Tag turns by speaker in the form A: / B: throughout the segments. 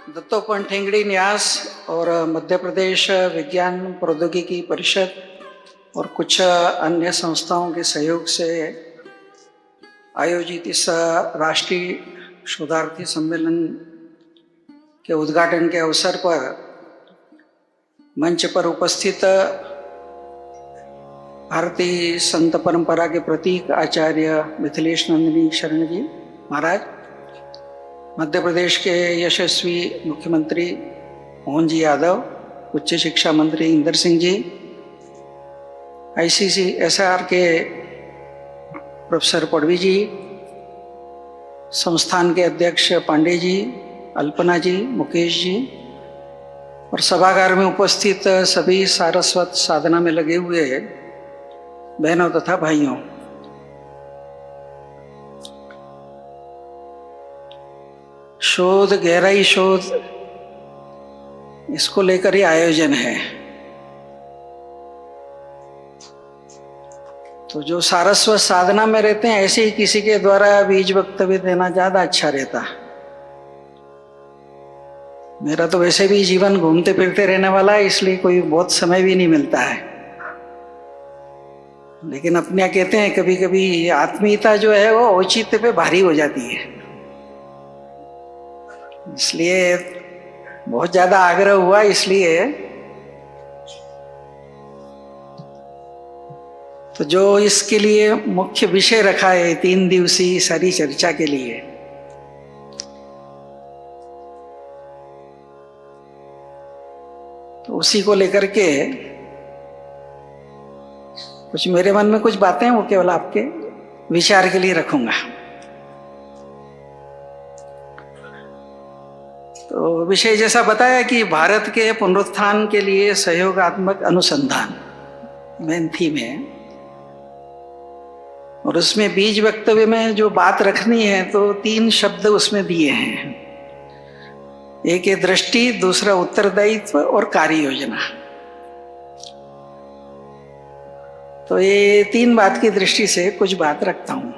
A: दत्तोपंत ठेंगड़ी न्यास और मध्य प्रदेश विज्ञान प्रौद्योगिकी परिषद और कुछ अन्य संस्थाओं के सहयोग से आयोजित इस राष्ट्रीय शोधार्थी सम्मेलन के उद्घाटन के अवसर पर मंच पर उपस्थित भारतीय संत परंपरा के प्रतीक आचार्य मिथिलेश नंदिनी शरण जी महाराज, मध्य प्रदेश के यशस्वी मुख्यमंत्री मोहन जी यादव, उच्च शिक्षा मंत्री इंदर सिंह जी, ICCSR के प्रोफेसर पड़वी जी, संस्थान के अध्यक्ष पांडे जी, अल्पना जी, मुकेश जी और सभागार में उपस्थित सभी सारस्वत साधना में लगे हुए बहनों तथा भाइयों, शोध गहराई शोध इसको लेकर ही आयोजन है। तो जो सारस्वत साधना में रहते हैं ऐसे ही किसी के द्वारा बीज वक्तव्य देना ज्यादा अच्छा रहता। मेरा तो वैसे भी जीवन घूमते फिरते रहने वाला है, इसलिए कोई बहुत समय भी नहीं मिलता है। लेकिन अपने यहाँ कहते हैं कभी कभी आत्मीयता जो है वो औचित्य पे भारी हो जाती है, इसलिए बहुत ज्यादा आग्रह हुआ। इसलिए तो जो इसके लिए मुख्य विषय रखा है 3 दिवसीय सारी चर्चा के लिए, तो उसी को लेकर के कुछ मेरे मन में कुछ बातें वो केवल आपके विचार के लिए रखूंगा। तो विषय जैसा बताया कि भारत के पुनरुत्थान के लिए सहयोगात्मक अनुसंधान मेन थीम है, और उसमें बीज वक्तव्य में जो बात रखनी है तो 3 शब्द उसमें दिए हैं। एक है दृष्टि, दूसरा उत्तरदायित्व और कार्य योजना। तो ये 3 बात की दृष्टि से कुछ बात रखता हूं।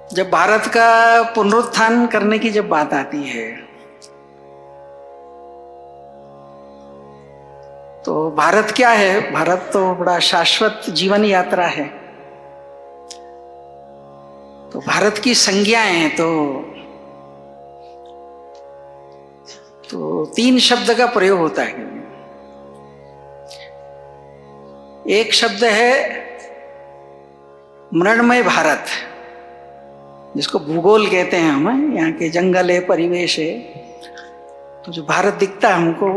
A: जब भारत का पुनरुत्थान करने की जब बात आती है तो भारत क्या है? भारत तो बड़ा शाश्वत जीवन यात्रा है। तो भारत की संज्ञाएं हैं तो 3 शब्द का प्रयोग होता है। एक शब्द है मृण्मय भारत, जिसको भूगोल कहते हैं हम, यहाँ के जंगल है, परिवेश है, तो जो भारत दिखता है हमको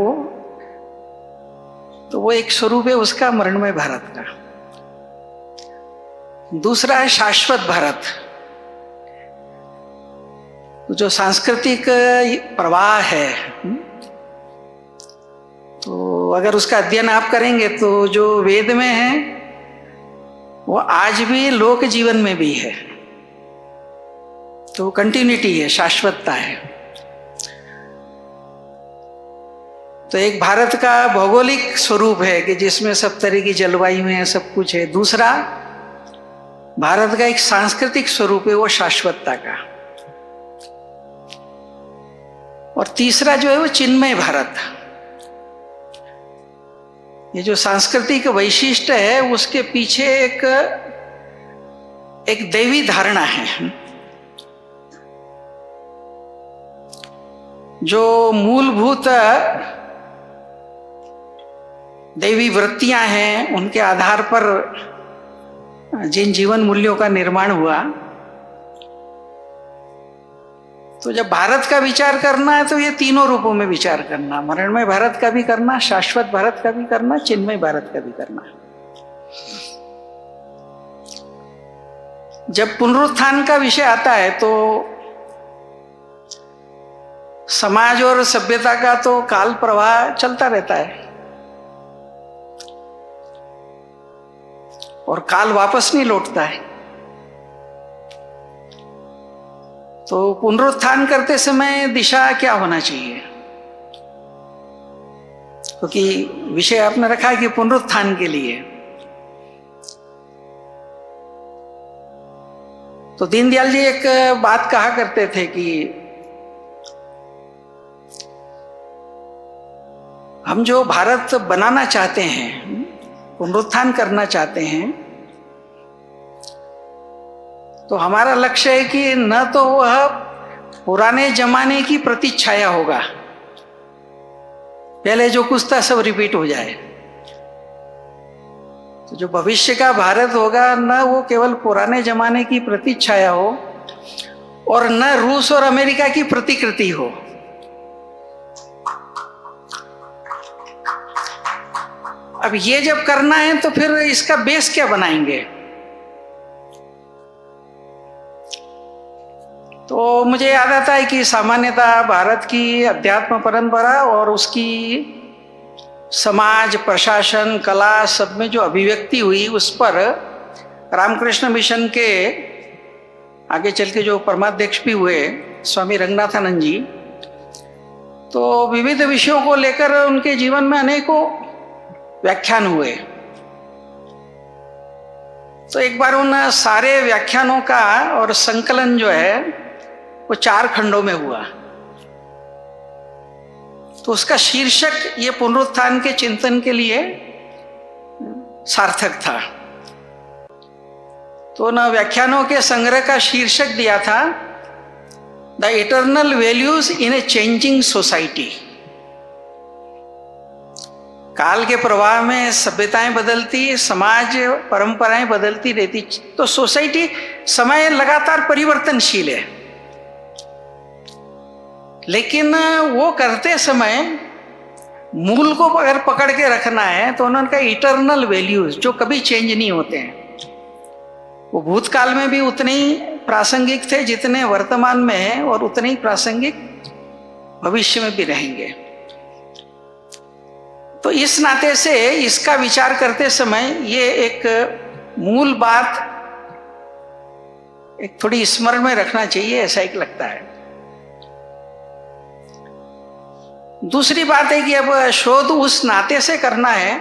A: वो एक स्वरूप है उसका, मृण्मय भारत का। दूसरा है शाश्वत भारत, तो जो सांस्कृतिक प्रवाह है, तो अगर उसका अध्ययन आप करेंगे तो जो वेद में है वो आज भी लोक जीवन में भी है। तो कंटिन्यूटी है, शाश्वतता है। तो एक भारत का भौगोलिक स्वरूप है कि जिसमें सब तरह की जलवायु है, सब कुछ है। दूसरा भारत का एक सांस्कृतिक स्वरूप है, वो शाश्वतता का। और तीसरा जो है वो चिन्मय भारत। ये जो सांस्कृतिक वैशिष्ट्य है उसके पीछे एक दैवी धारणा है। जो मूलभूत दैवी वृत्तियां हैं उनके आधार पर जिन जीवन मूल्यों का निर्माण हुआ, तो जब भारत का विचार करना है तो ये तीनों रूपों में विचार करना, मरणमय भारत का भी करना, शाश्वत भारत का भी करना, चिन्मय भारत का भी करना। जब पुनरुत्थान का विषय आता है तो समाज और सभ्यता का तो काल प्रवाह चलता रहता है और काल वापस नहीं लौटता है। तो पुनरुत्थान करते समय दिशा क्या होना चाहिए? क्योंकि विषय आपने रखा है कि पुनरुत्थान के लिए, तो दीनदयाल जी एक बात कहा करते थे कि हम जो भारत बनाना चाहते हैं, पुनरुत्थान करना चाहते हैं, तो हमारा लक्ष्य है कि न तो वह पुराने जमाने की प्रतीक्षाया होगा, पहले जो कुछ था सब रिपीट हो जाए। तो जो भविष्य का भारत होगा, न वो केवल पुराने जमाने की प्रतीक्षाया हो और न रूस और अमेरिका की प्रतिकृति हो। अब ये जब करना है तो फिर इसका बेस क्या बनाएंगे? तो मुझे याद आता है कि सामान्यतः भारत की अध्यात्म परंपरा और उसकी समाज, प्रशासन, कला सब में जो अभिव्यक्ति हुई, उस पर रामकृष्ण मिशन के आगे चल के जो परमाध्यक्ष भी हुए स्वामी रंगनाथानंद जी, तो विविध विषयों को लेकर उनके जीवन में अनेकों व्याख्यान हुए। तो एक बार उन सारे व्याख्यानों का और संकलन जो है वो 4 खंडों में हुआ। तो उसका शीर्षक ये पुनरुत्थान के चिंतन के लिए सार्थक था। तो उन व्याख्यानों के संग्रह का शीर्षक दिया था the eternal values in a changing society. काल के प्रवाह में सभ्यताएं बदलती, समाज परंपराएं बदलती रहती, तो सोसाइटी समय लगातार परिवर्तनशील है। लेकिन वो करते समय मूल को अगर पकड़ के रखना है तो उनका इटर्नल वैल्यूज जो कभी चेंज नहीं होते हैं, वो भूतकाल में भी उतने ही प्रासंगिक थे जितने वर्तमान में हैं, और उतने ही प्रासंगिक भविष्य में भी रहेंगे। तो इस नाते से इसका विचार करते समय ये एक मूल बात एक थोड़ी स्मरण में रखना चाहिए, ऐसा एक लगता है। दूसरी बात है कि अब शोध उस नाते से करना है,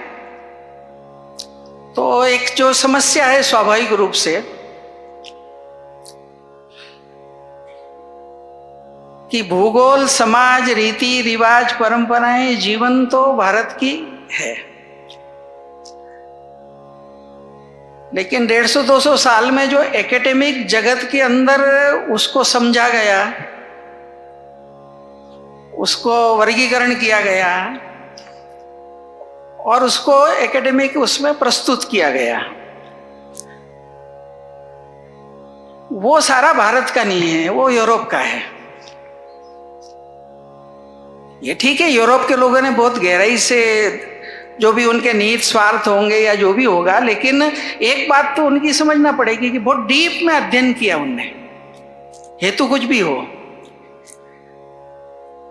A: तो एक जो समस्या है स्वाभाविक रूप से कि भूगोल, समाज, रीति रिवाज, परंपराएं, जीवन तो भारत की है, लेकिन 150-200 साल में जो एकेडमिक जगत के अंदर उसको समझा गया, उसको वर्गीकरण किया गया और उसको एकेडमिक उसमें प्रस्तुत किया गया, वो सारा भारत का नहीं है, वो यूरोप का है। ये ठीक है, यूरोप के लोगों ने बहुत गहराई से जो भी उनके निहित स्वार्थ होंगे या जो भी होगा, लेकिन एक बात तो उनकी समझना पड़ेगी कि बहुत डीप में अध्ययन किया उनने, हेतु कुछ भी हो।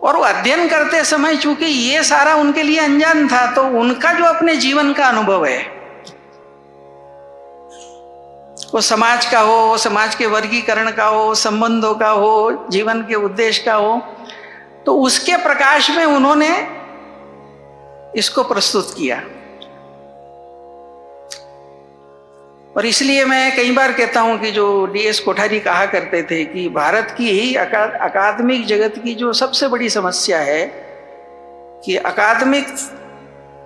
A: और वो अध्ययन करते समय चूंकि ये सारा उनके लिए अनजान था, तो उनका जो अपने जीवन का अनुभव है, वो समाज का हो, वो समाज के वर्गीकरण का हो, संबंधों का हो, जीवन के उद्देश्य का हो, तो उसके प्रकाश में उन्होंने इसको प्रस्तुत किया। और इसलिए मैं कई बार कहता हूं कि जो DS कोठारी कहा करते थे कि भारत की ही अकादमिक जगत की जो सबसे बड़ी समस्या है कि अकादमिक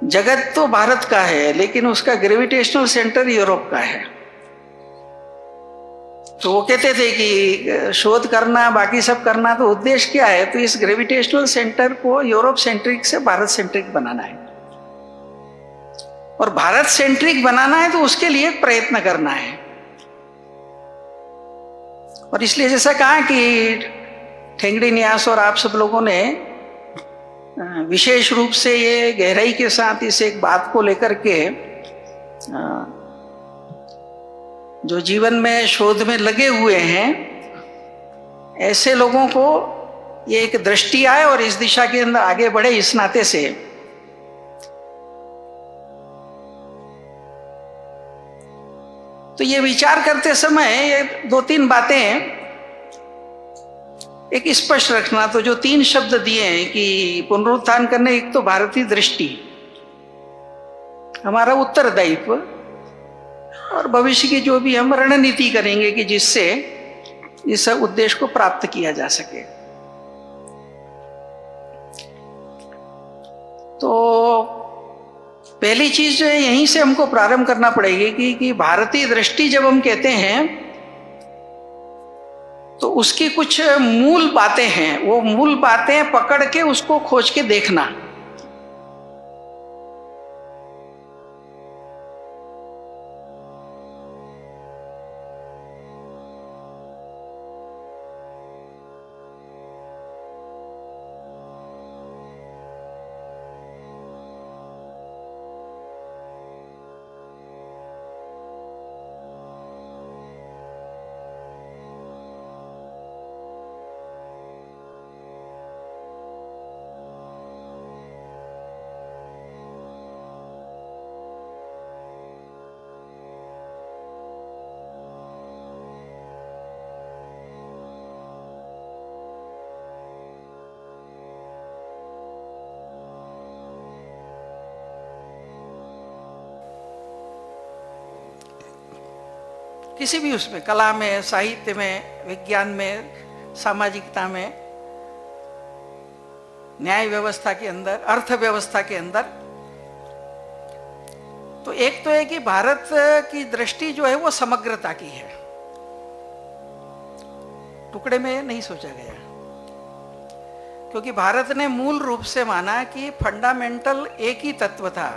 A: जगत तो भारत का है, लेकिन उसका ग्रेविटेशनल सेंटर यूरोप का है। तो वो कहते थे कि शोध करना, बाकी सब करना, तो उद्देश्य क्या है? तो इस ग्रेविटेशनल सेंटर को यूरोप सेंट्रिक से भारत सेंट्रिक बनाना है, और भारत सेंट्रिक बनाना है तो उसके लिए प्रयत्न करना है। और इसलिए जैसा कहा कि ठेंगड़ी न्यास और आप सब लोगों ने विशेष रूप से ये गहराई के साथ इस एक बात को लेकर के जो जीवन में शोध में लगे हुए हैं, ऐसे लोगों को ये एक दृष्टि आए और इस दिशा के अंदर आगे बढ़े, इस नाते से तो ये विचार करते समय ये 2-3 बातें एक स्पष्ट रखना। तो जो 3 शब्द दिए हैं कि पुनरुत्थान करने, एक तो भारतीय दृष्टि, हमारा उत्तरदायित्व, और भविष्य की जो भी हम रणनीति करेंगे कि जिससे इस उद्देश्य को प्राप्त किया जा सके। तो पहली चीज यहीं से हमको प्रारंभ करना पड़ेगी कि भारतीय दृष्टि जब हम कहते हैं तो उसकी कुछ मूल बातें हैं, वो मूल बातें पकड़ के उसको खोज के देखना। किसी भी उसमें, कला में, साहित्य में, विज्ञान में, सामाजिकता में, न्याय व्यवस्था के अंदर, अर्थव्यवस्था के अंदर, तो एक तो है कि भारत की दृष्टि जो है वो समग्रता की है, टुकड़े में नहीं सोचा गया। क्योंकि भारत ने मूल रूप से माना कि फंडामेंटल एक ही तत्व था।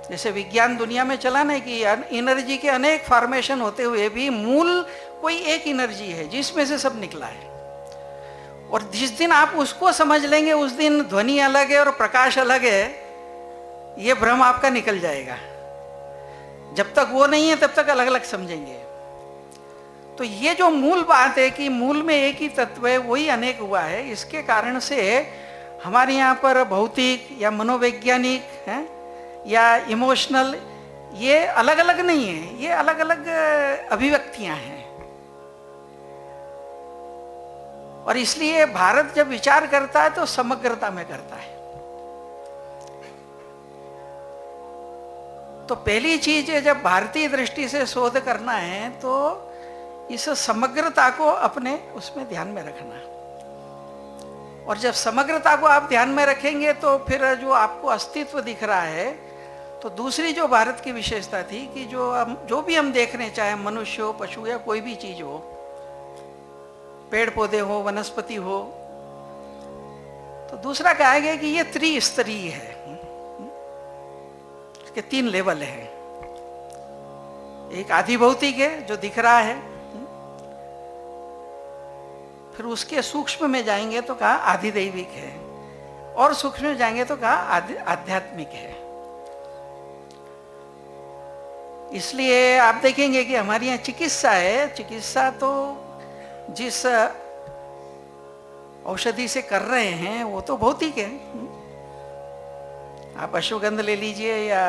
A: जैसे विज्ञान दुनिया में चला ना कि एनर्जी के अनेक फॉर्मेशन होते हुए भी मूल कोई एक एनर्जी है जिसमें से सब निकला है। और जिस दिन आप उसको समझ लेंगे उस दिन ध्वनि अलग है और प्रकाश अलग है, ये भ्रम आपका निकल जाएगा। जब तक वो नहीं है तब तक अलग अलग समझेंगे। तो ये जो मूल बात है कि मूल में एक ही तत्व है, वही अनेक हुआ है, इसके कारण से हमारे यहाँ पर भौतिक या मनोवैज्ञानिक है या इमोशनल, ये अलग अलग नहीं है, ये अलग अलग अभिव्यक्तियां हैं। और इसलिए भारत जब विचार करता है तो समग्रता में करता है। तो पहली चीज है, जब भारतीय दृष्टि से शोध करना है तो इस समग्रता को अपने उसमें ध्यान में रखना। और जब समग्रता को आप ध्यान में रखेंगे तो फिर जो आपको अस्तित्व दिख रहा है, तो दूसरी जो भारत की विशेषता थी कि जो भी हम देख रहे हैं, चाहे मनुष्य हो, पशु या कोई भी चीज हो, पेड़ पौधे हो, वनस्पति हो, तो दूसरा कहा गया कि ये त्रिस्तरीय है, इसके 3 लेवल है। एक आधि भौतिक है जो दिख रहा है, फिर उसके सूक्ष्म में जाएंगे तो कहा आधिदैविक है, और सूक्ष्म में जाएंगे तो कहा आध्यात्मिक है। इसलिए आप देखेंगे कि हमारे यहाँ चिकित्सा है, चिकित्सा तो जिस औषधि से कर रहे हैं वो तो भौतिक है। आप अश्वगंध ले लीजिए या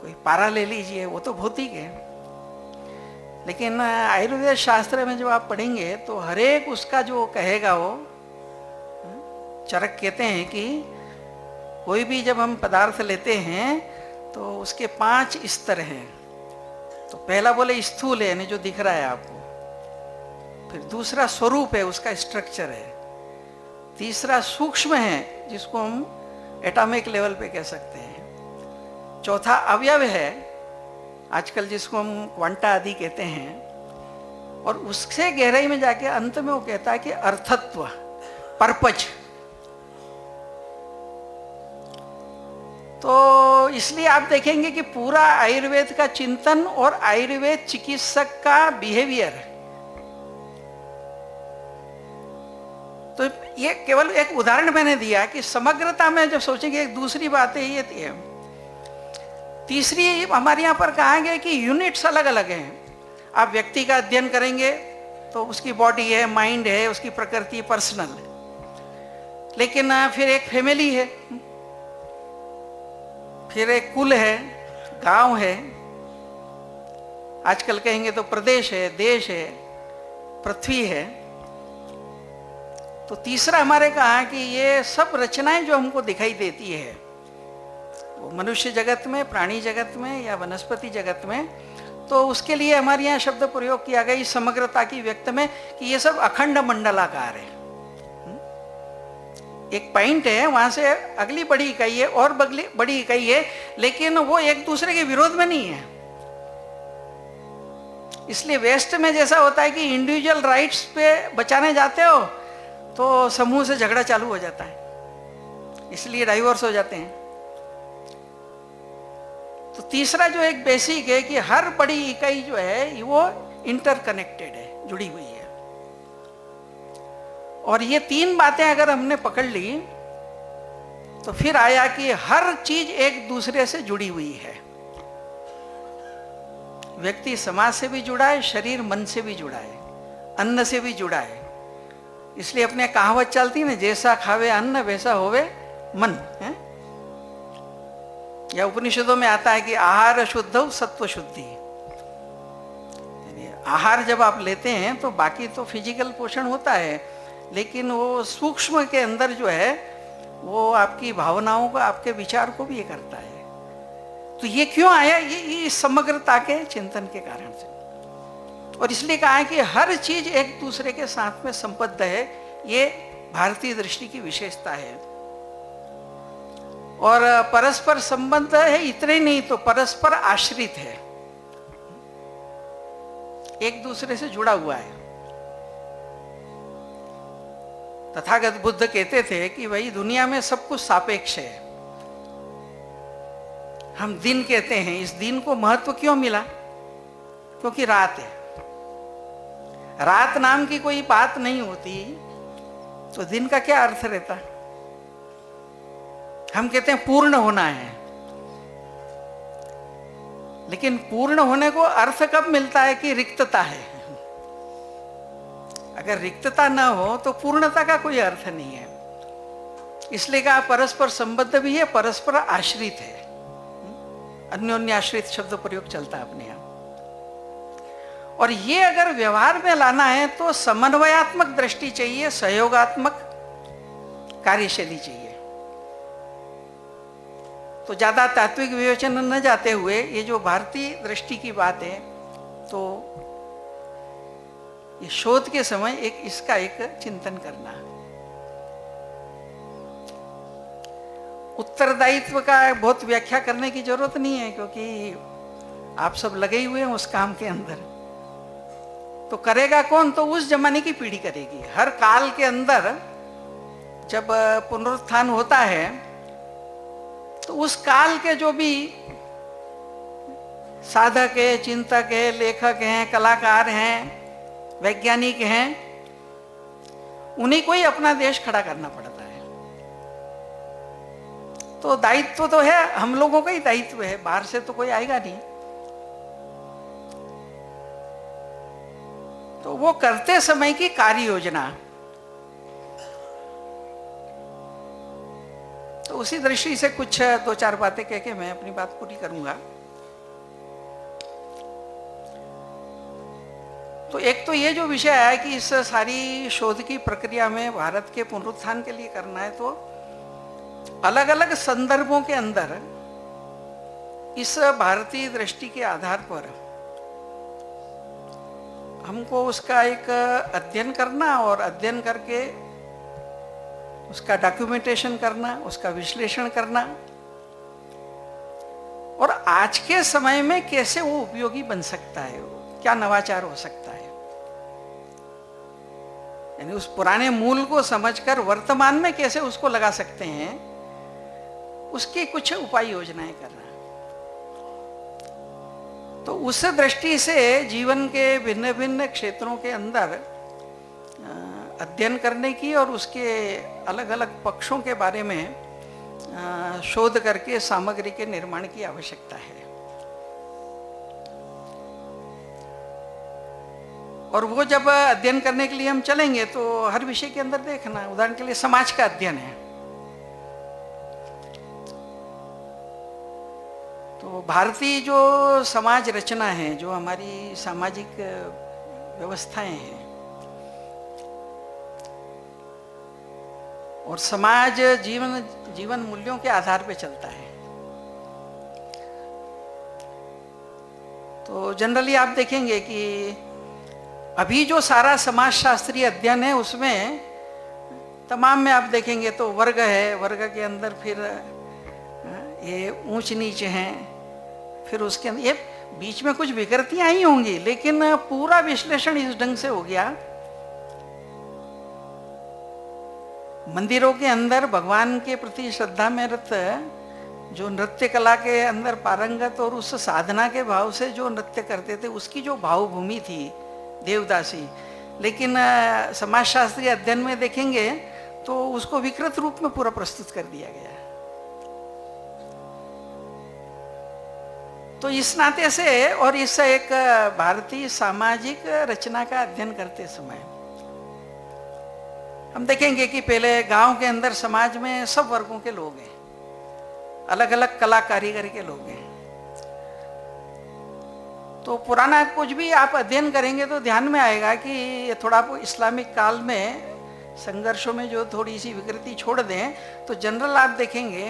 A: कोई पारा ले लीजिए, वो तो भौतिक है। लेकिन आयुर्वेद शास्त्र में जब आप पढ़ेंगे तो हर एक उसका जो कहेगा वो, चरक कहते हैं कि कोई भी जब हम पदार्थ लेते हैं तो उसके 5 स्तर हैं। तो पहला बोले स्थूल है, यानी जो दिख रहा है आपको, फिर दूसरा स्वरूप है, उसका स्ट्रक्चर है, तीसरा सूक्ष्म है जिसको हम एटॉमिक लेवल पे कह सकते हैं, चौथा अवयव है आजकल जिसको हम क्वांटा आदि कहते हैं, और उससे गहराई में जाके अंत में वो कहता है कि अर्थत्व, पर्पज। तो इसलिए आप देखेंगे कि पूरा आयुर्वेद का चिंतन और आयुर्वेद चिकित्सक का बिहेवियर, तो ये केवल एक उदाहरण मैंने दिया कि समग्रता में जब सोचेंगे। एक दूसरी बात है ये तीसरी, हमारे यहाँ पर कहा गया कि यूनिट्स अलग अलग हैं। आप व्यक्ति का अध्ययन करेंगे तो उसकी बॉडी है, माइंड है, उसकी प्रकृति पर्सनल, लेकिन फिर एक फैमिली है, फिर एक कुल है, गांव है, आजकल कहेंगे तो प्रदेश है, देश है, पृथ्वी है। तो तीसरा हमारे कहा कि ये सब रचनाएं जो हमको दिखाई देती है, वो मनुष्य जगत में, प्राणी जगत में या वनस्पति जगत में, तो उसके लिए हमारे यहाँ शब्द प्रयोग किया गया इस समग्रता की व्यक्त में कि ये सब अखंड मंडलाकार है। एक पॉइंट है, वहां से अगली बड़ी इकाई है और बड़ी इकाई है, लेकिन वो एक दूसरे के विरोध में नहीं है। इसलिए वेस्ट में जैसा होता है कि इंडिविजुअल राइट्स पे बचाने जाते हो तो समूह से झगड़ा चालू हो जाता है, इसलिए डाइवोर्स हो जाते हैं। तो तीसरा जो एक बेसिक है कि हर बड़ी इकाई जो है वो इंटरकनेक्टेड है, जुड़ी हुई है। और ये तीन बातें अगर हमने पकड़ ली तो फिर आया कि हर चीज एक दूसरे से जुड़ी हुई है। व्यक्ति समाज से भी जुड़ा है, शरीर मन से भी जुड़ा है, अन्न से भी जुड़ा है। इसलिए अपने कहावत चलती ना, जैसा खावे अन्न वैसा होवे मन है? या उपनिषदों में आता है कि आहार शुद्ध सत्व शुद्धि। आहार जब आप लेते हैं तो बाकी तो फिजिकल पोषण होता है, लेकिन वो सूक्ष्म के अंदर जो है वो आपकी भावनाओं को, आपके विचार को भी ये करता है। तो ये क्यों आया? ये समग्रता के चिंतन के कारण से। और इसलिए कहा है कि हर चीज एक दूसरे के साथ में संबद्ध है। ये भारतीय दृष्टि की विशेषता है। और परस्पर संबंध है, इतने नहीं तो परस्पर आश्रित है, एक दूसरे से जुड़ा हुआ है। तथागत बुद्ध कहते थे कि भाई दुनिया में सब कुछ सापेक्ष है। हम दिन कहते हैं, इस दिन को महत्व क्यों मिला? क्योंकि रात है। रात नाम की कोई बात नहीं होती तो दिन का क्या अर्थ रहता? हम कहते हैं पूर्ण होना है, लेकिन पूर्ण होने को अर्थ कब मिलता है? कि रिक्तता है। अगर रिक्तता ना हो तो पूर्णता का कोई अर्थ नहीं है। इसलिए कहा परस्पर संबद्ध भी है, परस्पर आश्रित है। अन्योन्य आश्रित शब्द प्रयोग चलता है अपने यहाँ। और ये अगर व्यवहार में लाना है तो समन्वयात्मक दृष्टि चाहिए, सहयोगात्मक कार्यशैली चाहिए। तो ज्यादा तात्विक विवेचन न जाते हुए ये जो भारतीय दृष्टि की बात है, तो ये शोध के समय इसका एक चिंतन करना। उत्तरदायित्व का बहुत व्याख्या करने की जरूरत नहीं है, क्योंकि आप सब लगे हुए हैं उस काम के अंदर। तो करेगा कौन? तो उस जमाने की पीढ़ी करेगी। हर काल के अंदर जब पुनरुत्थान होता है तो उस काल के जो भी साधक है, चिंतक है, लेखक हैं, कलाकार हैं, वैज्ञानिक हैं, उन्हीं को ही अपना देश खड़ा करना पड़ता है। तो दायित्व तो है, हम लोगों का ही दायित्व है, बाहर से तो कोई आएगा नहीं। तो वो करते समय की कार्य योजना, तो उसी दृष्टि से कुछ दो चार बातें कह के मैं अपनी बात पूरी करूंगा। तो एक तो ये जो विषय है कि इस सारी शोध की प्रक्रिया में भारत के पुनरुत्थान के लिए करना है, तो अलग अलग संदर्भों के अंदर इस भारतीय दृष्टि के आधार पर हमको उसका एक अध्ययन करना और अध्ययन करके उसका डॉक्यूमेंटेशन करना, उसका विश्लेषण करना, और आज के समय में कैसे वो उपयोगी बन सकता है, क्या नवाचार हो सकता है। यानी उस पुराने मूल को समझकर वर्तमान में कैसे उसको लगा सकते हैं, उसकी कुछ उपाय योजनाएं करना। तो उस दृष्टि से जीवन के भिन्न भिन्न क्षेत्रों के अंदर अध्ययन करने की और उसके अलग अलग पक्षों के बारे में शोध करके सामग्री के निर्माण की आवश्यकता है। और वो जब अध्ययन करने के लिए हम चलेंगे तो हर विषय के अंदर देखना, उदाहरण के लिए समाज का अध्ययन है, तो भारतीय जो समाज रचना है, जो हमारी सामाजिक व्यवस्थाएं हैं, और समाज जीवन मूल्यों के आधार पर चलता है। तो तो जनरली आप देखेंगे कि अभी जो सारा समाजशास्त्रीय अध्ययन है उसमें तमाम में आप देखेंगे तो वर्ग है, वर्ग के अंदर फिर ये ऊंच नीच हैं, फिर उसके अंदर ये बीच में कुछ विकृतियां ही होंगी, लेकिन पूरा विश्लेषण इस ढंग से हो गया। मंदिरों के अंदर भगवान के प्रति श्रद्धा में रत जो नृत्य कला के अंदर पारंगत और उस साधना के भाव से जो नृत्य करते थे, उसकी जो भावभूमि थी देवदासी, लेकिन समाजशास्त्रीय अध्ययन में देखेंगे तो उसको विकृत रूप में पूरा प्रस्तुत कर दिया गया। तो इस नाते से और इस एक भारतीय सामाजिक रचना का अध्ययन करते समय हम देखेंगे कि पहले गांव के अंदर समाज में सब वर्गों के लोग हैं, अलग अलग कला कारीगर के लोग हैं। तो पुराना कुछ भी आप अध्ययन करेंगे तो ध्यान में आएगा कि ये थोड़ा इस्लामिक काल में संघर्षों में जो थोड़ी सी विकृति छोड़ दें तो जनरल आप देखेंगे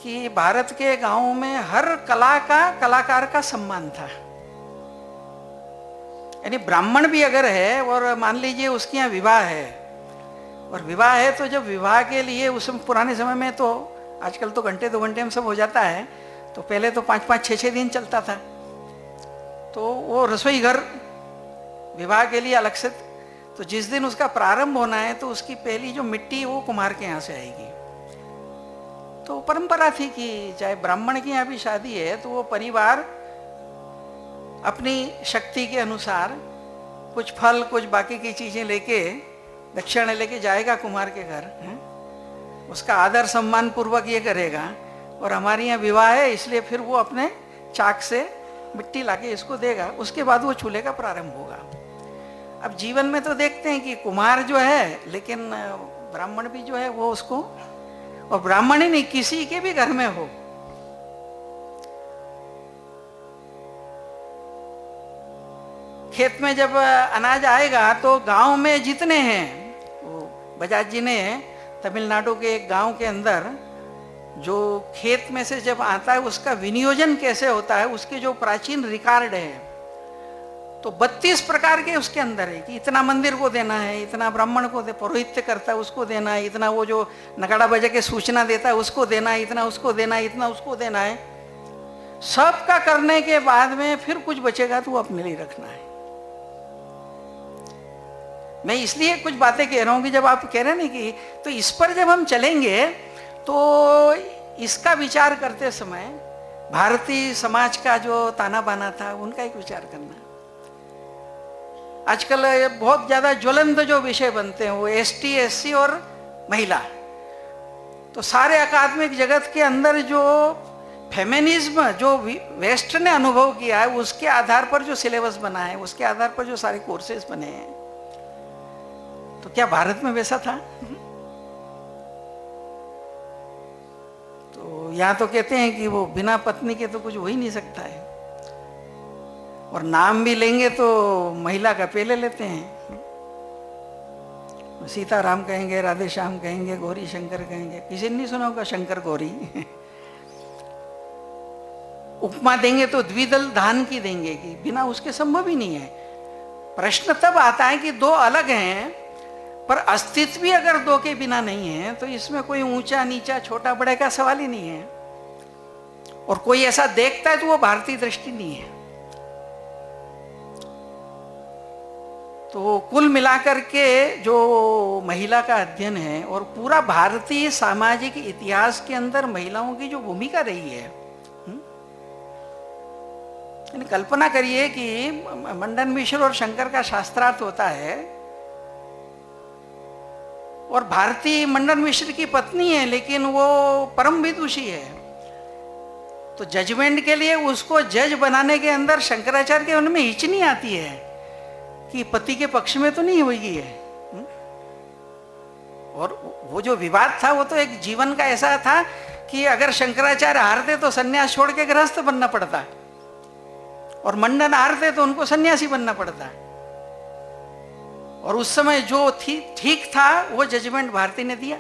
A: कि भारत के गांवों में हर कलाकार का सम्मान था। यानी ब्राह्मण भी अगर है और मान लीजिए उसके यहाँ विवाह है, और विवाह है तो जब विवाह के लिए उस पुराने समय में तो आजकल तो घंटे 2 घंटे में सब हो जाता है, तो पहले तो 5-5 6-6 दिन चलता था। तो वो रसोई घर विवाह के लिए अलग से, तो जिस दिन उसका प्रारंभ होना है तो उसकी पहली जो मिट्टी वो कुम्हार के यहाँ से आएगी। तो परंपरा थी कि चाहे ब्राह्मण की यहाँ भी शादी है तो वो परिवार अपनी शक्ति के अनुसार कुछ फल कुछ बाकी की चीजें लेके दक्षिणा लेके जाएगा कुम्हार के घर, उसका आदर सम्मान पूर्वक ये करेगा। और हमारे यहाँ विवाह है इसलिए फिर वो अपने चाक से मिट्टी लाके इसको देगा, उसके बाद वो चूल्हे का प्रारंभ होगा। अब जीवन में तो देखते हैं कि कुम्हार जो है, लेकिन ब्राह्मण भी जो है वो उसको, और ब्राह्मण ही नहीं किसी के भी घर में हो, खेत में जब अनाज आएगा तो गांव में जितने हैं, वो बजाज जी ने तमिलनाडु के एक गांव के अंदर जो खेत में से जब आता है उसका विनियोजन कैसे होता है उसके जो प्राचीन रिकॉर्ड है, तो 32 प्रकार के उसके अंदर है कि इतना मंदिर को देना है, इतना ब्राह्मण को पौरोहित्य करता है उसको देना है, इतना वो जो नगाड़ा बजा के सूचना देता है उसको देना है, इतना उसको देना है, इतना उसको देना है। सबका करने के बाद में फिर कुछ बचेगा तो वो अपने लिए रखना है। मैं इसलिए कुछ बातें कह रहा हूं कि जब आप कह रहे हैं ना कि, तो इस पर जब हम चलेंगे तो इसका विचार करते समय भारतीय समाज का जो ताना बाना था उनका एक विचार करना। आजकल बहुत ज्यादा ज्वलंत जो विषय बनते हैं वो एसटी एससी और महिला, तो सारे अकादमिक जगत के अंदर जो फेमिनिज्म जो वेस्ट ने अनुभव किया है उसके आधार पर जो सिलेबस बना है, उसके आधार पर जो सारे कोर्सेज बने हैं, तो क्या भारत में वैसा था? तो यहां तो कहते हैं कि वो बिना पत्नी के तो कुछ हो ही नहीं सकता है, और नाम भी लेंगे तो महिला का पहले लेते हैं। सीताराम कहेंगे, राधे श्याम कहेंगे, गौरी शंकर कहेंगे, किसी ने नहीं सुना होगा शंकर गौरी। उपमा देंगे तो द्विदल धान की देंगे कि बिना उसके संभव ही नहीं है। प्रश्न तब आता है कि दो अलग हैं पर अस्तित्व भी अगर दो के बिना नहीं है तो इसमें कोई ऊंचा नीचा छोटा बड़े का सवाल ही नहीं है, और कोई ऐसा देखता है तो वो भारतीय दृष्टि नहीं है। तो कुल मिलाकर के जो महिला का अध्ययन है और पूरा भारतीय सामाजिक इतिहास के अंदर महिलाओं की जो भूमिका रही है, कल्पना करिए कि मंडन मिश्र और शंकर का शास्त्रार्थ होता है और भारती मंडन मिश्र की पत्नी है लेकिन वो परम विदुषी है, तो जजमेंट के लिए उसको जज बनाने के अंदर शंकराचार्य के उनमें हिच नहीं आती है कि पति के पक्ष में तो नहीं हुई है। और वो जो विवाद था वो तो एक जीवन का ऐसा था कि अगर शंकराचार्य हारते तो सन्यास छोड़ के गृहस्थ बनना पड़ता, और मंडन हारते तो उनको सन्यासी बनना पड़ता। और उस समय जो ठीक था वो जजमेंट भारती ने दिया।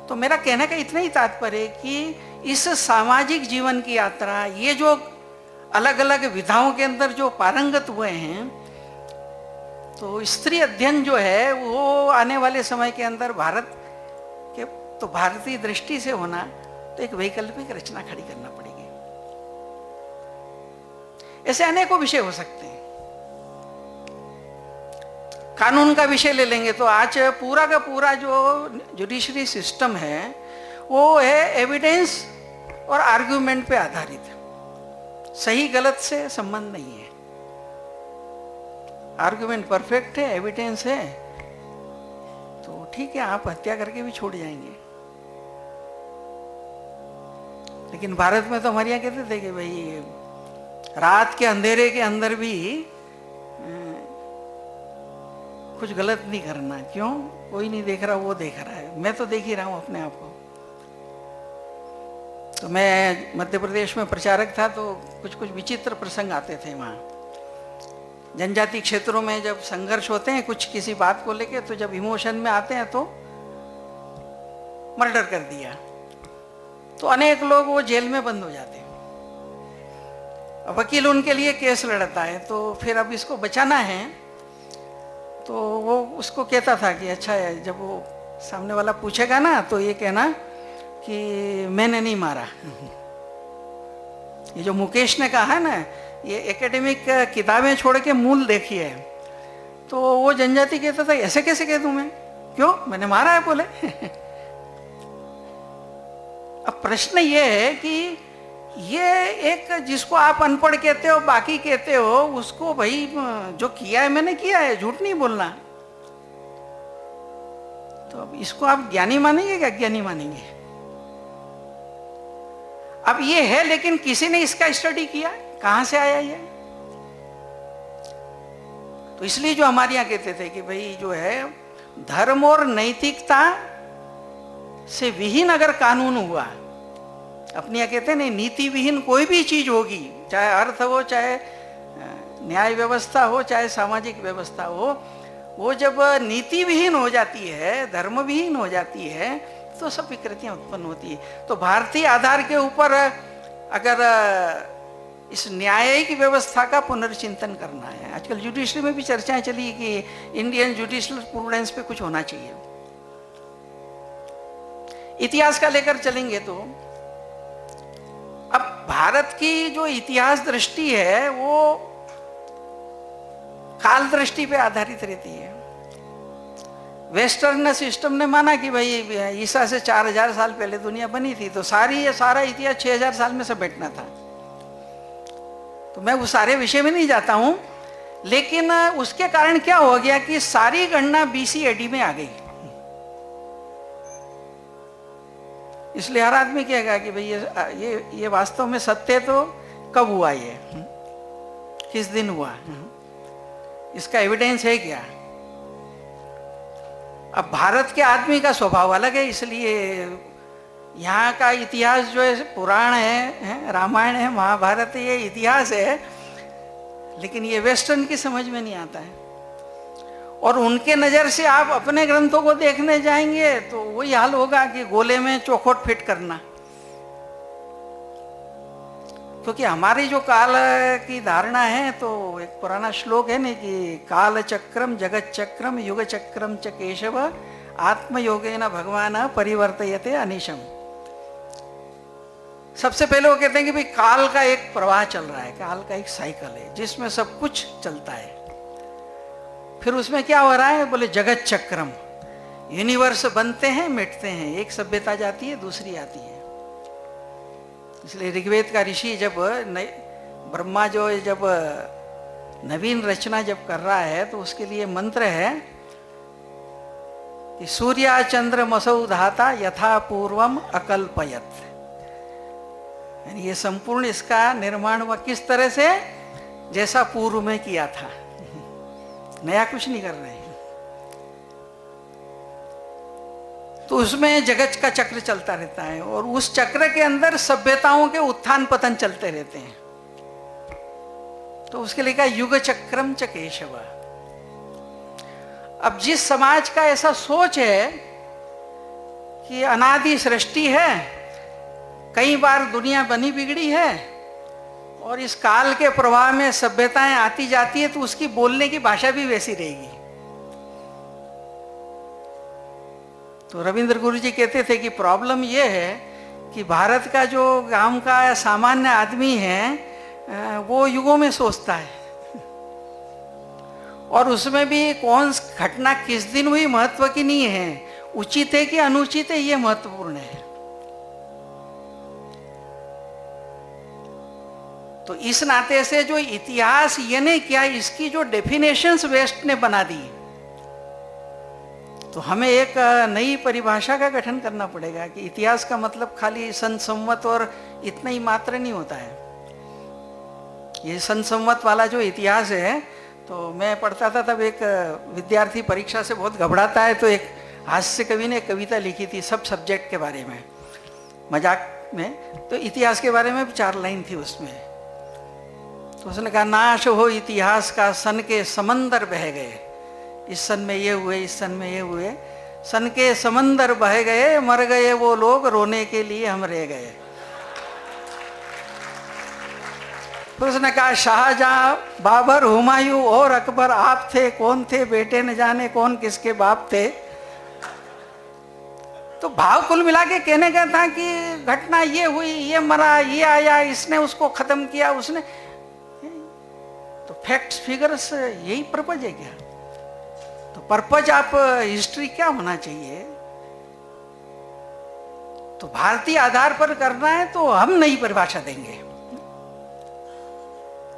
A: तो मेरा कहने का इतना ही तात्पर्य है कि इस सामाजिक जीवन की यात्रा, ये जो अलग अलग विधाओं के अंदर जो पारंगत हुए हैं, तो स्त्री अध्ययन जो है वो आने वाले समय के अंदर भारत के, तो भारतीय दृष्टि से होना, तो एक वैकल्पिक रचना खड़ी करना पड़ेगी। ऐसे अनेकों विषय हो सकते हैं। कानून का विषय ले लेंगे तो आज पूरा का पूरा जो जुडिशरी सिस्टम है वो है एविडेंस और आर्ग्यूमेंट पे आधारित है। सही गलत से संबंध नहीं है। आर्ग्यूमेंट परफेक्ट है, एविडेंस है, तो ठीक है, आप हत्या करके भी छोड़ जाएंगे। लेकिन भारत में तो हमारे यहाँ कहते थे कि भाई रात के अंधेरे के अंदर भी कुछ गलत नहीं करना। क्यों? कोई नहीं देख रहा, वो देख रहा है, मैं तो देख ही रहा हूं अपने आप को। तो मैं मध्य प्रदेश में प्रचारक था, तो कुछ कुछ विचित्र प्रसंग आते थे वहाँ। जनजाति क्षेत्रों में जब संघर्ष होते हैं कुछ किसी बात को लेके, तो जब इमोशन में आते हैं तो मर्डर कर दिया, तो अनेक लोग वो जेल में बंद हो जाते हैं। वकील उनके लिए केस लड़ता है, तो फिर अब इसको बचाना है, तो वो उसको कहता था कि अच्छा है, जब वो सामने वाला पूछेगा ना तो ये कहना कि मैंने नहीं मारा। ये जो मुकेश ने कहा है ना, ये एकेडमिक किताबें छोड़ के मूल देखी है। तो वो जनजाति कहता था ऐसे कैसे कह दूं मैं, क्यों, मैंने मारा है बोले। अब प्रश्न ये है कि ये एक जिसको आप अनपढ़ कहते हो, बाकी कहते हो, उसको भाई जो किया है मैंने किया है, झूठ नहीं बोलना। तो अब इसको आप ज्ञानी मानेंगे क्या अज्ञानी मानेंगे? अब ये है, लेकिन किसी ने इसका स्टडी किया, कहां से आया ये? तो इसलिए जो हमारे यहां कहते थे कि भाई जो है धर्म और नैतिकता से विहीन अगर कानून हुआ, अपने यहाँ कहते हैं नहीं, नीति विहीन कोई भी चीज होगी, चाहे अर्थ हो, चाहे न्याय व्यवस्था हो, चाहे सामाजिक व्यवस्था हो, वो जब नीति विहीन हो जाती है, धर्म विहीन हो जाती है, तो सब विकृतियां उत्पन्न होती है। तो भारतीय आधार के ऊपर अगर इस न्यायिक व्यवस्था का पुनर्चिंतन करना है, आजकल जुडिशरी में भी चर्चाएं चली कि इंडियन जुडिशल प्रूडेंस पे कुछ होना चाहिए। इतिहास का लेकर चलेंगे तो अब भारत की जो इतिहास दृष्टि है वो काल दृष्टि पे आधारित रहती है। वेस्टर्न सिस्टम ने माना कि भाई ईसा से 4000 साल पहले दुनिया बनी थी, तो सारा इतिहास 6000 साल में समेटना था। तो मैं उस सारे विषय में नहीं जाता हूं, लेकिन उसके कारण क्या हो गया कि सारी गणना BC AD में आ गई। इसलिए हर आदमी कहेगा कि भाई ये वास्तव में सत्य तो कब हुआ, ये किस दिन हुआ, इसका एविडेंस है क्या? अब भारत के आदमी का स्वभाव अलग है, इसलिए यहाँ का इतिहास जो है पुराण है, रामायण है, महाभारत है, ये इतिहास है, लेकिन ये वेस्टर्न की समझ में नहीं आता है। और उनके नज़र से आप अपने ग्रंथों को देखने जाएंगे तो वही हाल होगा कि गोले में चौखोट फिट करना। क्योंकि हमारी जो काल की धारणा है, तो एक पुराना श्लोक है ना कि काल चक्रम जगत चक्रम युग चक्रम च केशव आत्मयोगेन भगवान परिवर्तयते अनिशम। सबसे पहले वो कहते हैं कि भाई काल का एक प्रवाह चल रहा है, काल का एक साइकिल है जिसमें सब कुछ चलता है। फिर उसमें क्या हो रहा है, बोले जगत चक्रम, यूनिवर्स बनते हैं, मिटते हैं, एक सभ्यता जाती है, दूसरी आती है। इसलिए ऋग्वेद का ऋषि जब ब्रह्मा जो जब नवीन रचना जब कर रहा है, तो उसके लिए मंत्र है कि सूर्या चंद्र मसौ धाता यथा पूर्वम अकल्पयत। यानी ये संपूर्ण इसका निर्माण हुआ किस तरह से, जैसा पूर्व में किया था, नया कुछ नहीं कर रहे हैं। तो उसमें जगत का चक्र चलता रहता है, और उस चक्र के अंदर सभ्यताओं के उत्थान पतन चलते रहते हैं। तो उसके लिए कहा युग चक्रम च केशव। अब जिस समाज का ऐसा सोच है कि अनादि सृष्टि है, कई बार दुनिया बनी बिगड़ी है, और इस काल के प्रवाह में सभ्यताएं आती जाती है तो उसकी बोलने की भाषा भी वैसी रहेगी। तो रविंद्र गुरु जी कहते थे कि प्रॉब्लम यह है कि भारत का जो गांव का सामान्य आदमी है वो युगों में सोचता है, और उसमें भी कौन घटना किस दिन हुई महत्व की नहीं है, उचित है कि अनुचित है ये महत्वपूर्ण है। तो इस नाते से जो इतिहास ये नहीं क्या, इसकी जो डेफिनेशंस वेस्ट ने बना दी, तो हमें एक नई परिभाषा का गठन करना पड़ेगा कि इतिहास का मतलब खाली सन संवत और इतना ही मात्र नहीं होता है। ये सन संवत वाला जो इतिहास है, तो मैं पढ़ता था तब एक विद्यार्थी परीक्षा से बहुत घबराता है, तो एक हास्य कवि ने कविता लिखी थी सब सब्जेक्ट के बारे में, मजाक में, तो इतिहास के बारे में 4 लाइन थी उसमें। तो उसने कहा, नाश हो इतिहास का सन के समंदर बह गए, इस सन में ये हुए, इस सन में ये हुए, सन के समंदर बह गए, मर गए वो लोग, रोने के लिए हम रह गए। फिर उसने कहा, शाहजहां, बाबर, हुमायूं और अकबर आप थे, कौन थे बेटे न जाने कौन किसके बाप थे। तो भाव कुल मिला के कहने का था कि घटना ये हुई, ये मरा, ये आया, इसने उसको खत्म किया, उसने, तो फैक्ट्स फिगर्स यही पर्पज है क्या? तो पर्पज आप हिस्ट्री क्या होना चाहिए? तो भारतीय आधार पर करना है तो हम नई परिभाषा देंगे।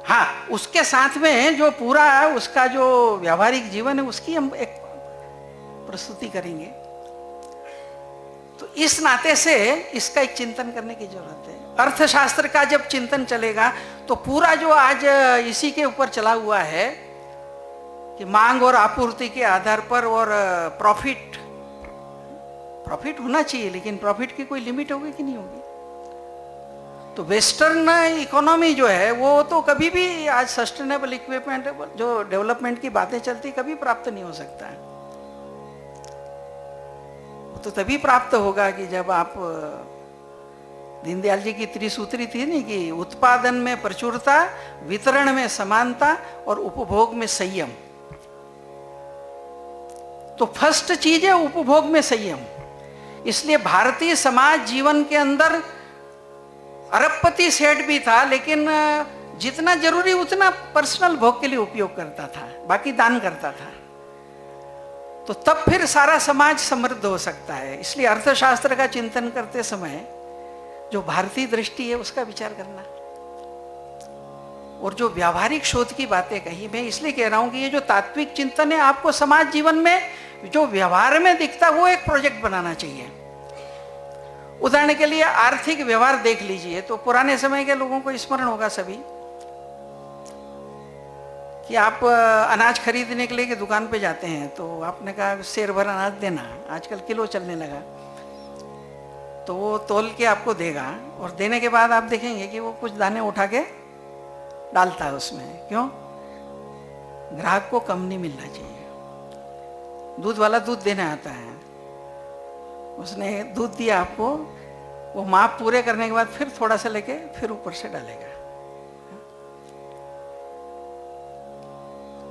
A: हाँ, उसके साथ में जो पूरा उसका जो व्यावहारिक जीवन है उसकी हम एक प्रस्तुति करेंगे। तो इस नाते से इसका एक चिंतन करने की जरूरत है। अर्थशास्त्र का जब चिंतन चलेगा तो पूरा जो आज इसी के ऊपर चला हुआ है कि मांग और आपूर्ति के आधार पर, और प्रॉफिट होना चाहिए, लेकिन प्रॉफिट की कोई लिमिट होगी कि नहीं होगी? तो वेस्टर्न इकोनॉमी जो है वो तो कभी भी आज सस्टेनेबल इक्विपमेंट जो डेवलपमेंट की बातें चलती कभी प्राप्त नहीं हो सकता है। तो तभी प्राप्त होगा कि जब आप, दीनदयाल जी की त्रिसूत्री थी नहीं कि उत्पादन में प्रचुरता, वितरण में समानता और उपभोग में संयम। तो फर्स्ट चीज है उपभोग में संयम। इसलिए भारतीय समाज जीवन के अंदर अरबपति सेठ भी था, लेकिन जितना जरूरी उतना पर्सनल भोग के लिए उपयोग करता था, बाकी दान करता था। तो तब फिर सारा समाज समृद्ध हो सकता है। इसलिए अर्थशास्त्र का चिंतन करते समय जो भारतीय दृष्टि है उसका विचार करना, और जो व्यावहारिक शोध की बातें कही, मैं इसलिए कह रहा हूं कि ये जो तात्विक चिंतन है आपको समाज जीवन में जो व्यवहार में दिखता वो एक प्रोजेक्ट बनाना चाहिए। उदाहरण के लिए आर्थिक व्यवहार देख लीजिए, तो पुराने समय के लोगों को स्मरण होगा सभी कि आप अनाज खरीदने के लिए कि दुकान पे जाते हैं, तो आपने कहा सेर भर अनाज देना, आजकल किलो चलने लगा, तो वो तोल के आपको देगा, और देने के बाद आप देखेंगे कि वो कुछ दाने उठा के डालता है उसमें। क्यों? ग्राहक को कम नहीं मिलना चाहिए। दूध वाला दूध देने आता है, उसने दूध दिया आपको, वो माप पूरे करने के बाद फिर थोड़ा सा लेके फिर ऊपर से डालेगा।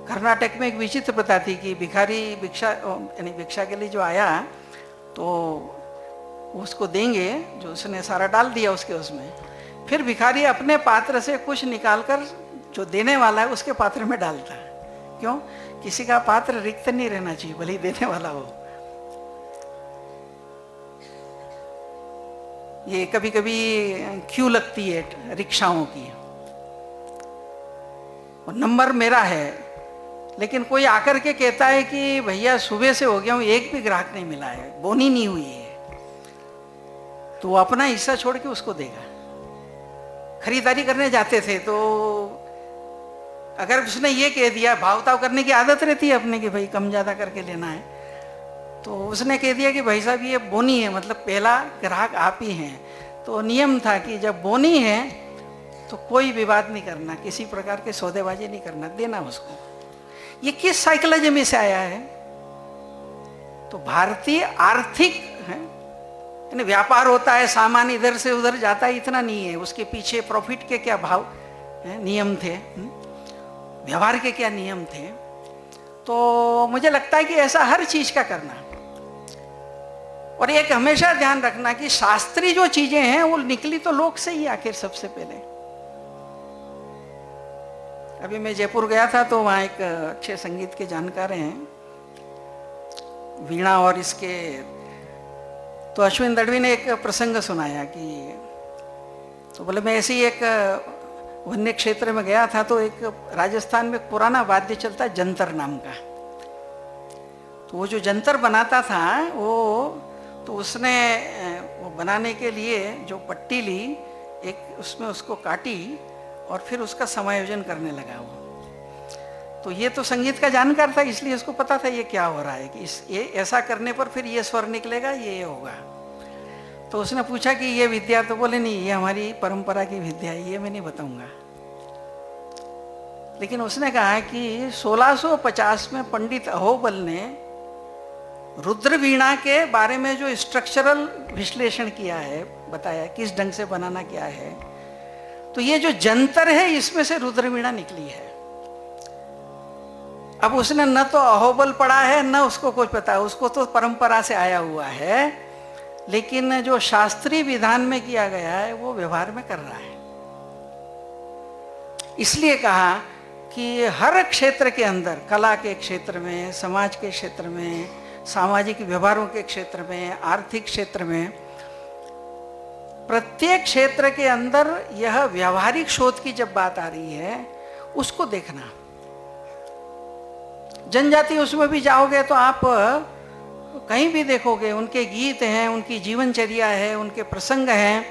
A: कर्नाटक में एक विचित्र प्रथा थी कि भिखारी भिक्षा यानी भिक्षा के लिए जो आया तो उसको देंगे, जो उसने सारा डाल दिया उसके उसमें, फिर भिखारी अपने पात्र से कुछ निकालकर जो देने वाला है उसके पात्र में डालता है। क्यों? किसी का पात्र रिक्त नहीं रहना चाहिए, भले ही देने वाला हो। ये कभी कभी क्यू लगती है रिक्शाओं की, और नंबर मेरा है, लेकिन कोई आकर के कहता है कि भैया सुबह से हो गया हूं, एक भी ग्राहक नहीं मिला है, बोनी नहीं हुई है, तो वो अपना हिस्सा छोड़ के उसको देगा। खरीदारी करने जाते थे तो अगर उसने ये कह दिया, भाव ताव करने की आदत रहती है अपने कि भाई कम ज्यादा करके लेना है, तो उसने कह दिया कि भाई साहब ये बोनी है, मतलब पहला ग्राहक आप ही हैं, तो नियम था कि जब बोनी है तो कोई विवाद नहीं करना, किसी प्रकार के सौदेबाजी नहीं करना, देना उसको। ये किस साइकोलॉजी में से आया है? तो भारतीय आर्थिक है, व्यापार होता है, सामान इधर से उधर जाता है, इतना नहीं है, उसके पीछे प्रॉफिट के क्या भाव नियम थे, व्यवहार के क्या नियम थे। तो मुझे लगता है कि ऐसा हर चीज का करना, और एक हमेशा ध्यान रखना कि शास्त्रीय जो चीजें हैं वो निकली तो लोक से ही आखिर सबसे पहले। अभी मैं जयपुर गया था तो वहाँ एक अच्छे संगीत के जानकार हैं, वीणा और इसके, तो अश्विन दड़वी ने एक प्रसंग सुनाया कि, तो बोले मैं ऐसे ही एक वन्य क्षेत्र में गया था तो एक राजस्थान में एक पुराना वाद्य चलता है जंतर नाम का। तो वो जो जंतर बनाता था वो, तो उसने वो बनाने के लिए जो पट्टी ली, एक उसमें उसको काटी और फिर उसका समायोजन करने लगा वो। तो ये तो संगीत का जानकार था, इसलिए उसको पता था ये क्या हो रहा है, कि ये ऐसा करने पर फिर ये स्वर निकलेगा, ये होगा। तो उसने पूछा कि ये विद्या, तो बोले नहीं ये हमारी परंपरा की विद्या है, ये मैं नहीं बताऊंगा। लेकिन उसने कहा कि 1650 में पंडित अहोबल ने रुद्र वीणा के बारे में जो स्ट्रक्चरल विश्लेषण किया है, बताया किस ढंग से बनाना क्या है, तो ये जो जंतर है इसमें से रुद्र वीणा निकली है। अब उसने न तो अहोबल पढ़ा है न उसको कुछ पता है, उसको तो परंपरा से आया हुआ है, लेकिन जो शास्त्रीय विधान में किया गया है वो व्यवहार में कर रहा है। इसलिए कहा कि हर क्षेत्र के अंदर, कला के क्षेत्र में, समाज के क्षेत्र में, सामाजिक व्यवहारों के क्षेत्र में, आर्थिक क्षेत्र में, प्रत्येक क्षेत्र के अंदर यह व्यावहारिक शोध की जब बात आ रही है उसको देखना। जनजाति उसमें भी जाओगे तो आप कहीं भी देखोगे, उनके गीत हैं, उनकी जीवनचर्या है, उनके प्रसंग हैं,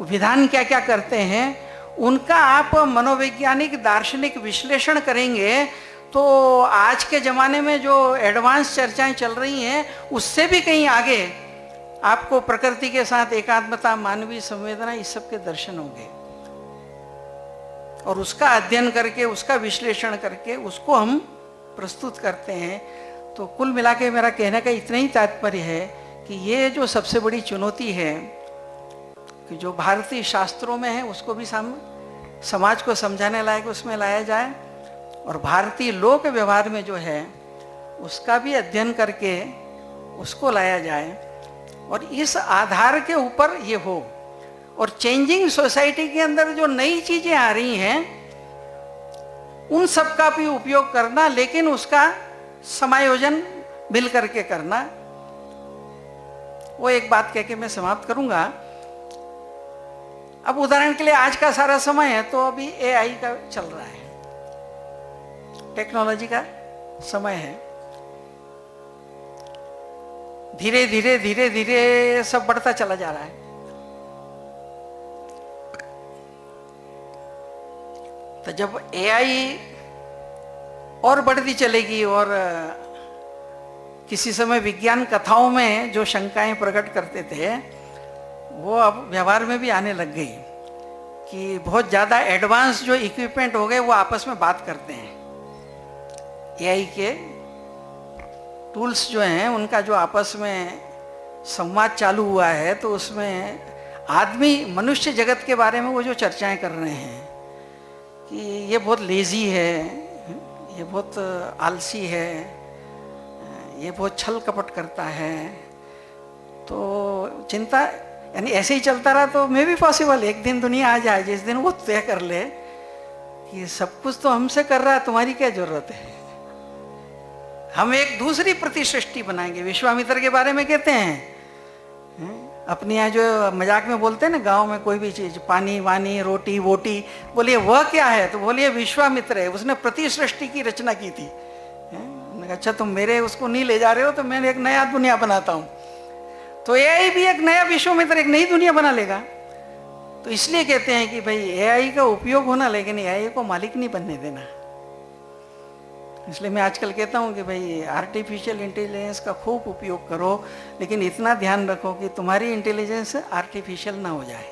A: विधान क्या क्या करते हैं, उनका आप मनोवैज्ञानिक दार्शनिक विश्लेषण करेंगे तो आज के ज़माने में जो एडवांस चर्चाएं चल रही हैं उससे भी कहीं आगे आपको प्रकृति के साथ एकात्मता, मानवीय संवेदना, इस सब के दर्शन होंगे। और उसका अध्ययन करके, उसका विश्लेषण करके उसको हम प्रस्तुत करते हैं। तो कुल मिला के मेरा कहने का इतना ही तात्पर्य है कि ये जो सबसे बड़ी चुनौती है कि जो भारतीय शास्त्रों में है उसको भी समाज को समझाने लायक उसमें लाया जाए, और भारतीय लोक व्यवहार में जो है उसका भी अध्ययन करके उसको लाया जाए, और इस आधार के ऊपर ये हो। और चेंजिंग सोसाइटी के अंदर जो नई चीजें आ रही हैं उन सब का भी उपयोग करना, लेकिन उसका समायोजन मिल करके करना। वो एक बात कह के मैं समाप्त करूंगा। अब उदाहरण के लिए आज का सारा समय है तो अभी एआई का चल रहा है, टेक्नोलॉजी का समय है। धीरे धीरे धीरे धीरे सब बढ़ता चला जा रहा है। तो जब एआई और बढ़ती चलेगी, और किसी समय विज्ञान कथाओं में जो शंकाएं प्रकट करते थे वो अब व्यवहार में भी आने लग गई कि बहुत ज़्यादा एडवांस जो इक्विपमेंट हो गए वो आपस में बात करते हैं। एआई के टूल्स जो हैं उनका जो आपस में संवाद चालू हुआ है, तो उसमें आदमी, मनुष्य जगत के बारे में वो जो चर्चाएं कर रहे हैं कि ये बहुत लेजी है, ये बहुत आलसी है, ये बहुत छल कपट करता है। तो चिंता, यानी ऐसे ही चलता रहा तो मे भी पॉसिबल एक दिन दुनिया आ जाए जिस दिन वो तय कर ले कि सब कुछ तो हमसे कर रहा है, तुम्हारी क्या जरूरत है। हम एक दूसरी प्रतिसृष्टि बनाएंगे। विश्वामित्र के बारे में कहते हैं, अपने यहाँ जो मजाक में बोलते हैं ना, गांव में कोई भी चीज, पानी वानी रोटी वोटी, बोलिए वह क्या है, तो बोलिए विश्वामित्र है, उसने प्रतिसृष्टि की रचना की थी। अच्छा तुम मेरे उसको नहीं ले जा रहे हो तो मैं एक नया दुनिया बनाता हूँ। तो एआई भी एक नया विश्वामित्र, एक नई दुनिया बना लेगा। तो इसलिए कहते हैं कि भाई एआई का उपयोग होना, लेकिन एआई को मालिक नहीं बनने देना। इसलिए मैं आजकल कहता हूँ कि भाई आर्टिफिशियल इंटेलिजेंस का खूब उपयोग करो, लेकिन इतना ध्यान रखो कि तुम्हारी इंटेलिजेंस आर्टिफिशियल ना हो जाए।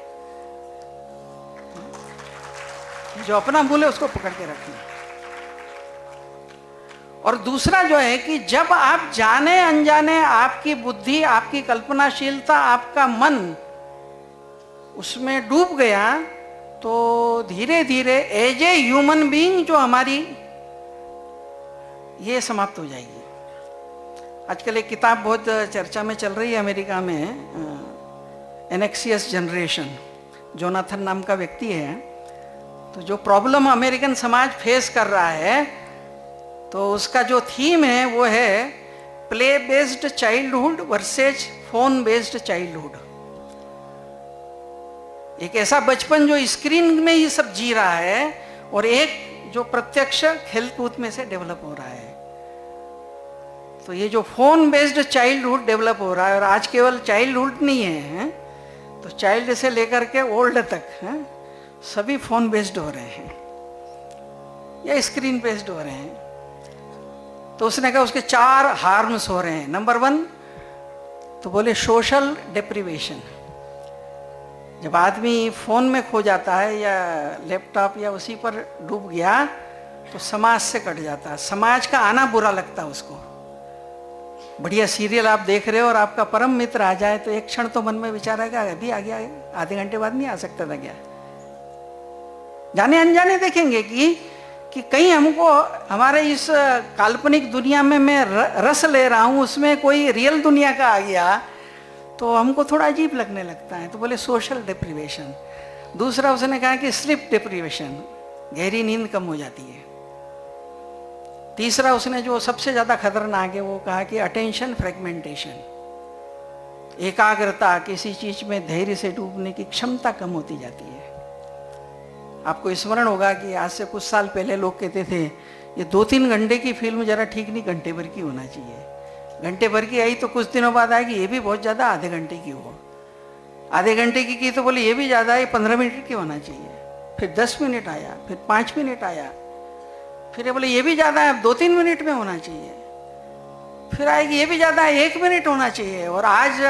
A: जो अपना मूल है उसको पकड़ के रखना। और दूसरा जो है कि जब आप जाने अनजाने, आपकी बुद्धि, आपकी कल्पनाशीलता, आपका मन उसमें डूब गया तो धीरे धीरे एज ए ह्यूमन बीइंग जो हमारी ये समाप्त हो जाएगी। आजकल एक किताब बहुत चर्चा में चल रही है अमेरिका में, एनेक्सियस जनरेशन, जोनाथन नाम का व्यक्ति है। तो जो प्रॉब्लम अमेरिकन समाज फेस कर रहा है, तो उसका जो थीम है वो है play based childhood versus phone based childhood. एक ऐसा बचपन जो स्क्रीन में ही सब जी रहा है, और एक जो प्रत्यक्ष खेलकूद में से डेवलप हो रहा है। तो ये जो फोन बेस्ड चाइल्डहुड डेवलप हो रहा है, और आज केवल चाइल्डहुड नहीं है, तो चाइल्ड से लेकर के ओल्ड तक है, सभी फोन बेस्ड हो रहे हैं या स्क्रीन बेस्ड हो रहे हैं। तो उसने कहा उसके 4 हार्म्स हो रहे हैं। नंबर 1 तो बोले सोशल डिप्रीवेशन। जब आदमी फोन में खो जाता है या लैपटॉप या उसी पर डूब गया, तो समाज से कट जाता है, समाज का आना बुरा लगता है उसको। बढ़िया सीरियल आप देख रहे हो और आपका परम मित्र आ जाए, तो एक क्षण तो मन में विचार आएगा अभी आ गया, आधे घंटे बाद नहीं आ सकता था क्या? जाने अनजाने देखेंगे कि कहीं हमको हमारे इस काल्पनिक दुनिया में मैं रस ले रहा हूं, उसमें कोई रियल दुनिया का आ गया, तो हमको थोड़ा अजीब लगने लगता है। तो बोले सोशल डिप्रीवेशन। दूसरा उसने कहा कि स्लीप डिप्रीवेशन, गहरी नींद कम हो जाती है। तीसरा उसने जो सबसे ज्यादा खतरनाक है वो कहा कि अटेंशन फ्रेगमेंटेशन, एकाग्रता, किसी चीज में धैर्य से डूबने की क्षमता कम होती जाती है। आपको स्मरण होगा कि आज से कुछ साल पहले लोग कहते थे ये 2-3 घंटे की फिल्म जरा ठीक नहीं, घंटे भर की होना चाहिए। घंटे भर की आई तो कुछ दिनों बाद आएगी ये भी बहुत ज्यादा, आधे घंटे की हो। आधे घंटे की तो बोले ये भी ज्यादा है, 15 मिनट की होना चाहिए। फिर 10 मिनट आया, फिर 5 मिनट आया, फिर ये बोले ये भी ज्यादा है, 2-3 मिनट में होना चाहिए। फिर आएगी ये भी ज्यादा है, 1 मिनट होना चाहिए। और आज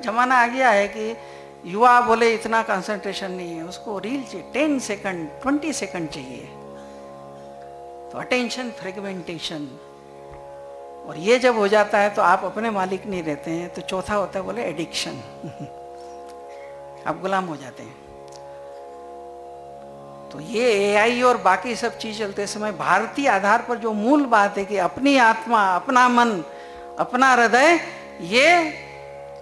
A: जमाना आ गया है कि युवा बोले इतना कंसंट्रेशन नहीं है, उसको रील चाहिए, 10 सेकंड 20 सेकंड चाहिए। तो अटेंशन फ्रेगमेंटेशन, और ये जब हो जाता है तो आप अपने मालिक नहीं रहते हैं। तो चौथा होता है बोले एडिक्शन, आप गुलाम हो जाते हैं। तो ये एआई और बाकी सब चीज चलते समय भारतीय आधार पर जो मूल बात है कि अपनी आत्मा, अपना मन, अपना हृदय, ये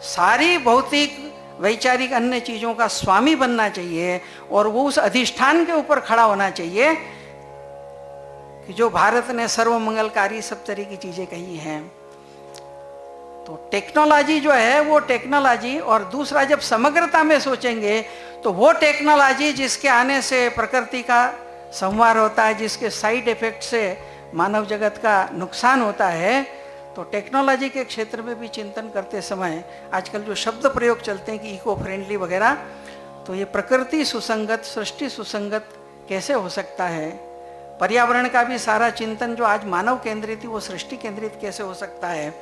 A: सारी भौतिक वैचारिक अन्य चीजों का स्वामी बनना चाहिए, और वो उस अधिष्ठान के ऊपर खड़ा होना चाहिए कि जो भारत ने सर्वमंगलकारी सब तरह की चीजें कही हैं। तो टेक्नोलॉजी जो है वो टेक्नोलॉजी, और दूसरा जब समग्रता में सोचेंगे तो वो टेक्नोलॉजी जिसके आने से प्रकृति का संहार होता है, जिसके साइड इफेक्ट से मानव जगत का नुकसान होता है। तो टेक्नोलॉजी के क्षेत्र में भी चिंतन करते समय आजकल जो शब्द प्रयोग चलते हैं कि इको फ्रेंडली वगैरह, तो ये प्रकृति सुसंगत, सृष्टि सुसंगत कैसे हो सकता है, पर्यावरण का भी सारा चिंतन जो आज मानव केंद्रित थी वो सृष्टि केंद्रित कैसे हो सकता है।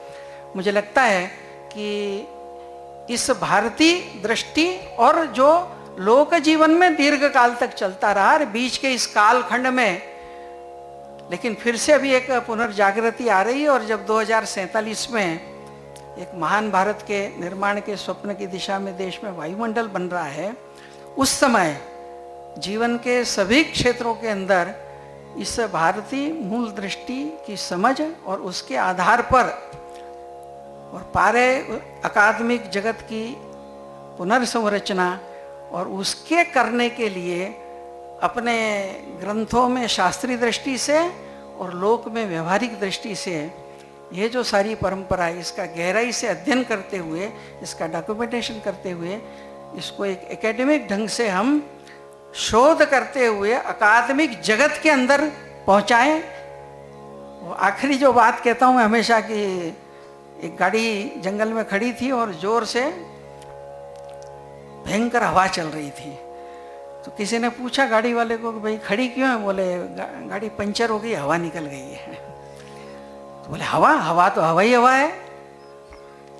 A: मुझे लगता है कि इस भारतीय दृष्टि और जो लोक जीवन में दीर्घ काल तक चलता रहा, बीच के इस कालखंड में लेकिन फिर से अभी एक पुनर्जागृति आ रही है। और जब 2047 में एक महान भारत के निर्माण के स्वप्न की दिशा में देश में वायुमंडल बन रहा है, उस समय जीवन के सभी क्षेत्रों के अंदर इस भारतीय मूल दृष्टि की समझ और उसके आधार पर और पारे अकादमिक जगत की पुनर्संरचना और उसके करने के लिए अपने ग्रंथों में शास्त्रीय दृष्टि से और लोक में व्यवहारिक दृष्टि से ये जो सारी परंपरा है इसका गहराई से अध्ययन करते हुए, इसका डॉक्यूमेंटेशन करते हुए, इसको एक एकेडमिक ढंग से हम शोध करते हुए अकादमिक जगत के अंदर पहुंचाएं। वो आखिरी जो बात कहता हूँ मैं हमेशा कि एक गाड़ी जंगल में खड़ी थी और जोर से भयंकर हवा चल रही थी। तो किसी ने पूछा गाड़ी वाले को कि भाई खड़ी क्यों है? बोले गाड़ी पंचर हो गई, हवा निकल गई है। तो बोले हवा तो हवा ही हवा है।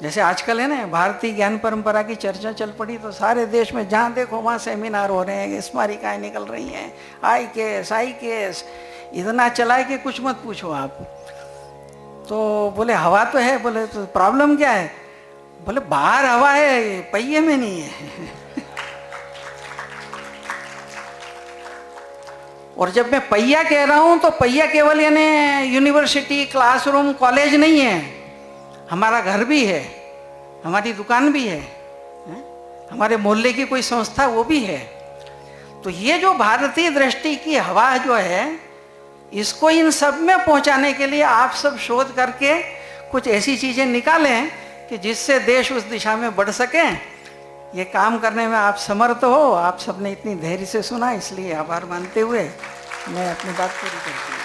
A: जैसे आजकल है ना भारतीय ज्ञान परंपरा की चर्चा चल पड़ी तो सारे देश में जहाँ देखो वहाँ सेमिनार हो रहे हैं, स्मारिकाएँ निकल रही हैं, आई केस इतना चला है कि कुछ मत पूछो आप। तो बोले हवा तो है, बोले तो प्रॉब्लम क्या है? बोले बाहर हवा है, पहिए में नहीं है। और जब मैं पहिया कह रहा हूँ तो पहिया केवल यानी यूनिवर्सिटी, क्लासरूम, कॉलेज नहीं है, हमारा घर भी है, हमारी दुकान भी है, हमारे मोहल्ले की कोई संस्था वो भी है। तो ये जो भारतीय दृष्टि की हवा जो है, इसको इन सब में पहुंचाने के लिए आप सब शोध करके कुछ ऐसी चीजें निकालें कि जिससे देश उस दिशा में बढ़ सके। ये काम करने में आप समर्थ हो। आप सबने इतनी धैर्य से सुना, इसलिए आभार मानते हुए मैं अपनी बात पूरी करती हूँ।